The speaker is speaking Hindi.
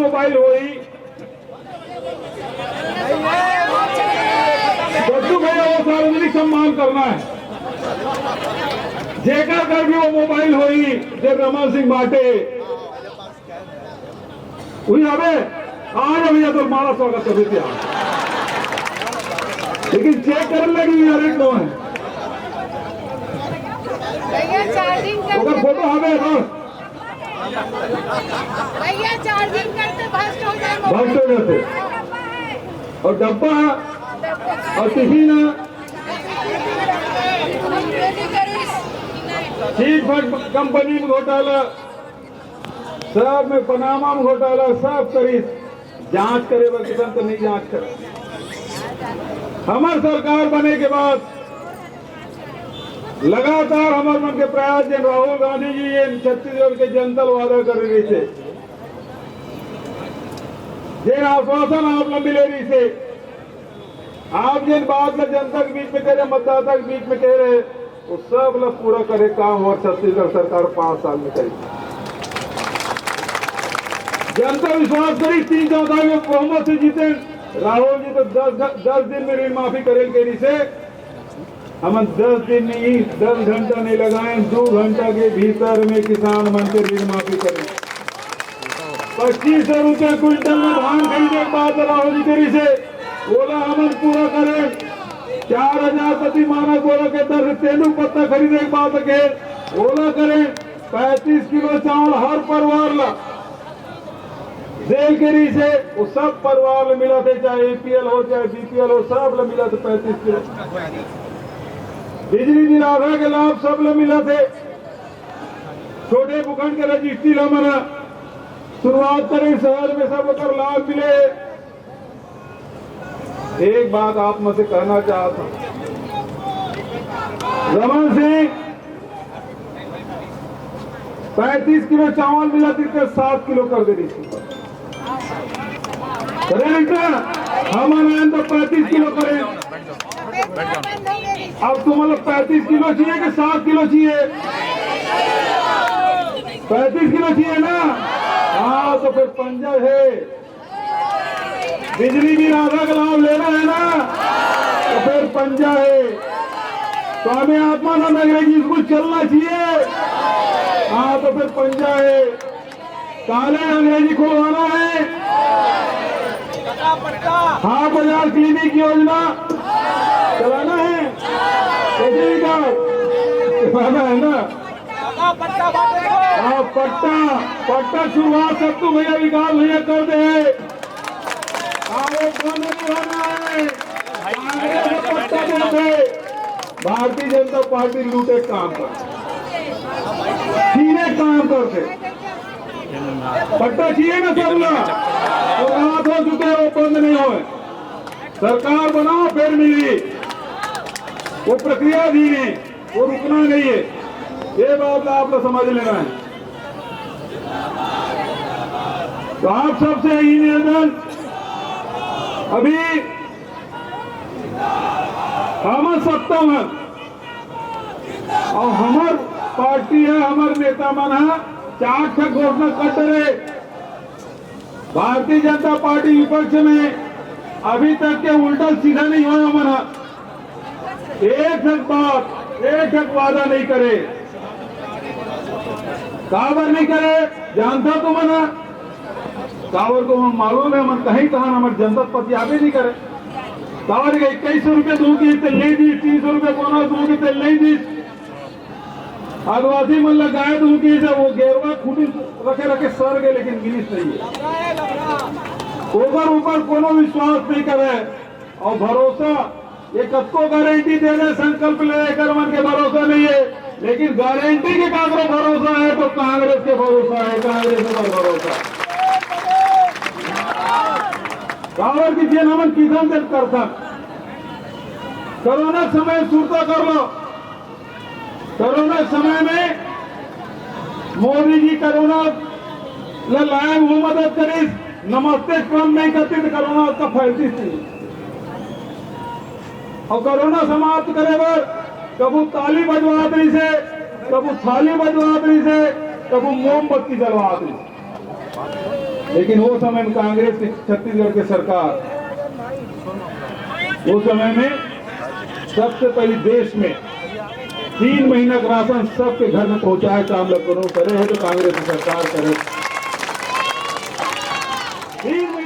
मोबाइल होई बच्चों भैया वो सार्वजनिक सम्मान करना है जेकर कर भी वो मोबाइल होई जब रमन सिंह बाटे हुई हवे आज भैया तो मारा स्वागत कर देते लेकिन चेक करने लगी यार एक है अगर फोटो हमें बस भैया चार्जिंग करते भ्रष्ट हो जाते और डब्बा और टिफिन चीट फंड कंपनी में घोटाला सब में पनामा में घोटाला सब करी जांच करे किसान तो नहीं जांच करे। हमार सरकार बने के बाद लगातार हमारे मन के प्रयास जन राहुल गांधी जी ये छत्तीसगढ़ के जनता वादा कर रही थे जिन आश्वासन आप लोग मिले रही थे आप जिन बात में जनता के बीच में कह रहे मतदाता के बीच में कह रहे वो सब लोग पूरा करे काम और छत्तीसगढ़ सरकार 5 साल में करेगी। जनता विश्वास करी 3/4 में बहुमत से जीते राहुल जी तो 10 दिन में ऋण माफी करेंगे से हम 10 दिन नहीं 10 घंटा नहीं लगाए 2 घंटा के भीतर में किसान मन के ऋण माफी करें। 2500 रुपये क्विंटल में धान खरीदने के बाद राहुल जी करी से बोला हम पूरा करें 4000 प्रति मानक बोला के दर तेंदू पत्ता खरीदने के बाद के बोला करें 35 किलो चावल हर परिवार ला जेल के री से वो सब परिवार में मिला थे चाहे APL हो चाहे BPL हो सब लोग मिला थे 35 किलो। बिजली बिल आधा के लाभ सब लोग मिला थे। छोटे भूखंड के रजिस्ट्री हमारा शुरुआत करें शहर में सब कर लाभ मिले। एक बात आप में से कहना चाहता हूं रमन सिंह 35 किलो चावल मिला तो 7 किलो कर दे रही थी हमारे तो 35 किलो करें। अब तुम्हारा 35 किलो चाहिए कि 7 किलो चाहिए 35 किलो चाहिए ना। हाँ तो फिर पंजा है बिजली भी आधा का लाभ लेना है ना तो फिर पंजा है। तो हमें आत्मानंद अंग्रेजी स्कूल चलना चाहिए। हाँ तो फिर पंजा है। काले अंग्रेजी खुलवाना है। हाँ बाजार क्लिनिक योजना चलाना है चलाना है ना। हाँ पट्टा शुरुआत सब तो भैया विकास भैया कर दे। भारतीय जनता पार्टी लूटे काम करते सीधे काम करते पट्टा चाहिए ना सब लोग तो रात हो चुके वो बंद नहीं हो सरकार बनाओ फिर मिली वो प्रक्रिया धीरे वो रुकना नहीं है। ये बात आप लोग समझ लेना है। तो आप सबसे यही निवेदन अभी हम सत्ता में और हमार पार्टी है हमारे नेता मन है 4 छह घोषणा कर रहे। भारतीय जनता पार्टी विपक्ष में अभी तक के उल्टा सीधा नहीं हुआ हमारा एक बात एक वादा नहीं करे काबर नहीं करे जानता तो मना कावर को हम मालूम है मन कहीं कहा हमारे जनता पति आगे नहीं करे कावर के 2100 रुपये दूंगी तो नहीं दी 300 रुपये बोनस दूंगी तो नहीं दी आदिवासी मन लगाए दूंगी से वो गेरवा खूटी रखे रखे सर गए लेकिन गिनीस नहीं है ऊपर कोनो विश्वास नहीं करे और भरोसा ये कत्को गारंटी देने संकल्प लेकर मन के भरोसा नहीं है लेकिन गारंटी के कांग्रेस भरोसा है तो कांग्रेस के भरोसा है कांग्रेस पर भरोसा कांग्रेस की जेल हम किसान से करता कोरोना समय सुरता कर लो। कोरोना समय में मोदी जी कोरोना लाए वो मदद करी नमस्ते कम नहीं करती तो कोरोना उसका फैलती थी और कोरोना समाप्त करे बर कबू ताली बजवादरी से कबू थाली बजवादरी से कबू मोमबत्ती जलवादरी लेकिन वो समय में कांग्रेस की छत्तीसगढ़ की सरकार, वो समय में सबसे पहले देश में 3 महीना का राशन सबके घर में पहुंचाए काम लोग करे है तो कांग्रेस की सरकार करे। 3 महीने